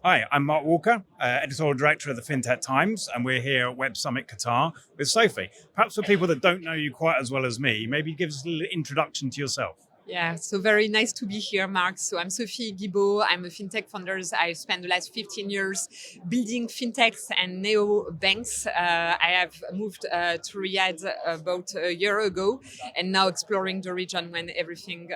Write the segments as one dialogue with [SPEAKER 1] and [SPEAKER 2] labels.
[SPEAKER 1] Hi, I'm Mark Walker, editorial director of the Fintech Times, and we're here at Web Summit Qatar with Sophie. Perhaps for people that don't know you quite as well as me, maybe give us a little introduction to yourself.
[SPEAKER 2] Yeah, so very nice to be here, Mark. So I'm Sophie Guibaud. I'm a fintech founder. I spent the last 15 years building fintechs and neo banks. I have moved to Riyadh about a year ago, and now exploring the region when everything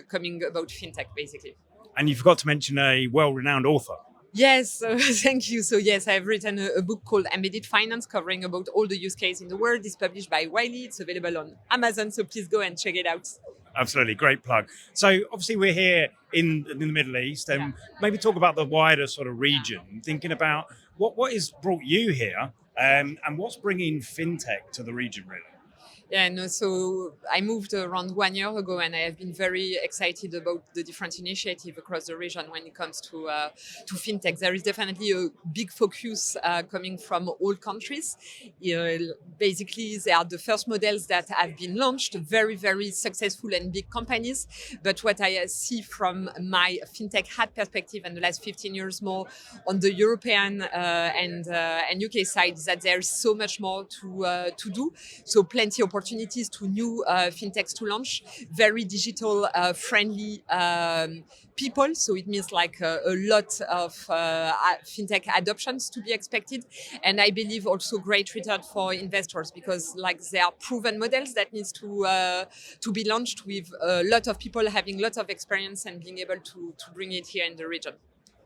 [SPEAKER 2] coming about fintech, basically.
[SPEAKER 1] And you forgot to mention a well-renowned author.
[SPEAKER 2] Yes, thank you. So yes, I've written a book called Embedded Finance, covering about all the use case in the world. It's published by Wiley. It's available on Amazon, so please go and check it out.
[SPEAKER 1] Absolutely, great plug. So obviously we're here in the Middle East, and maybe talk about the wider sort of region, thinking about what has brought you here, and what's bringing fintech to the region, really.
[SPEAKER 2] Yeah, no, so I moved around 1 year ago, and I have been very excited about the different initiatives across the region when it comes to fintech. There is definitely a big focus coming from all countries. Basically, they are the first models that have been launched, very, very successful and big companies. But what I see from my fintech hat perspective in the last 15 years more on the European and UK side is that there is so much more to do. So plenty of opportunities to new fintechs to launch, very digital friendly people. So it means like a lot of fintech adoptions to be expected. And I believe also great return for investors, because like there are proven models that needs to be launched with a lot of people having a lot of experience and being able to bring it here in the region.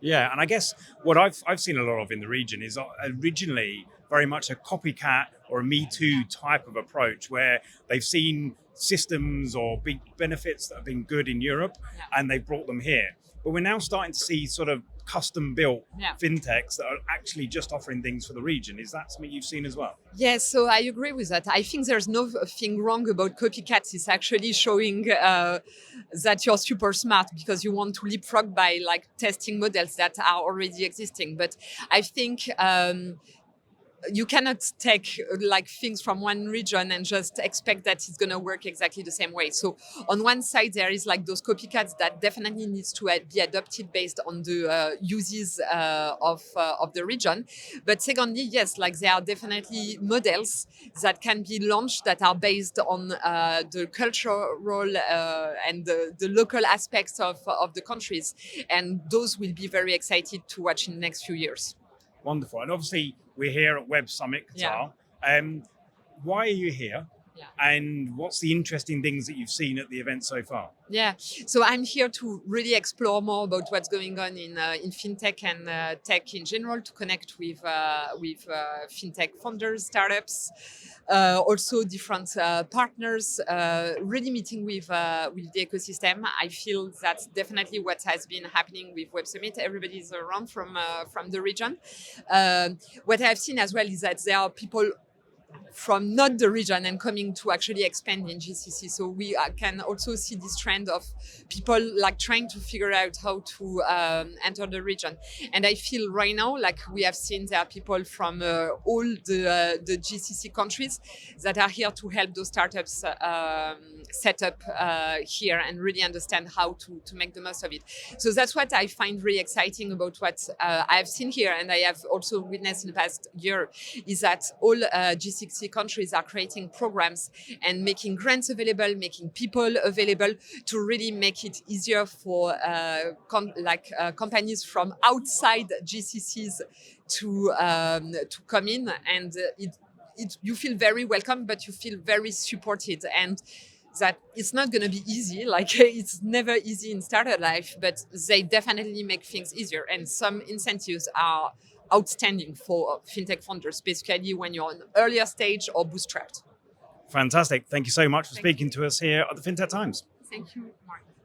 [SPEAKER 1] Yeah, and I guess what I've seen a lot of in the region is originally very much a copycat or a Me Too type of approach, where they've seen systems or big benefits that have been good in Europe, and they've brought them here. But we're now starting to see sort of custom built fintechs that are actually just offering things for the region. Is that something you've seen as well?
[SPEAKER 2] Yes, so I agree with that. I think there's nothing wrong about copycats. It's actually showing that you're super smart because you want to leapfrog by like testing models that are already existing. But I think you cannot take like things from one region and just expect that it's going to work exactly the same way. So on one side, there is like those copycats that definitely needs to be adopted based on the uses of the region. But secondly, yes, like there are definitely models that can be launched that are based on the cultural and the local aspects of the countries. And those will be very excited to watch in the next few years.
[SPEAKER 1] Wonderful. And obviously, we're here at Web Summit Qatar. Why are you here? And what's the interesting things that you've seen at the event so far?
[SPEAKER 2] Yeah, so I'm here to really explore more about what's going on in fintech and tech in general, to connect with fintech founders, startups, also different partners, really meeting with the ecosystem. I feel that's definitely what has been happening with Web Summit. Everybody's around from the region. What I have seen as well is that there are people from not the region and coming to actually expand in GCC. So we can also see this trend of people like trying to figure out how to enter the region. And I feel right now, like we have seen there are people from all the GCC countries that are here to help those startups set up here and really understand how to make the most of it. So that's what I find really exciting about what I've seen here, and I have also witnessed in the past year, is that all GCC countries are creating programs and making grants available, making people available to really make it easier for companies from outside GCCs to come in, and you feel very welcome, but you feel very supported, and that it's not going to be easy. Like it's never easy in startup life, but they definitely make things easier, and some incentives are outstanding for fintech founders, especially when you're on earlier stage or bootstrapped.
[SPEAKER 1] Fantastic. Thank you so much for speaking to us here at the Fintech Times.
[SPEAKER 2] Thank you, Mark.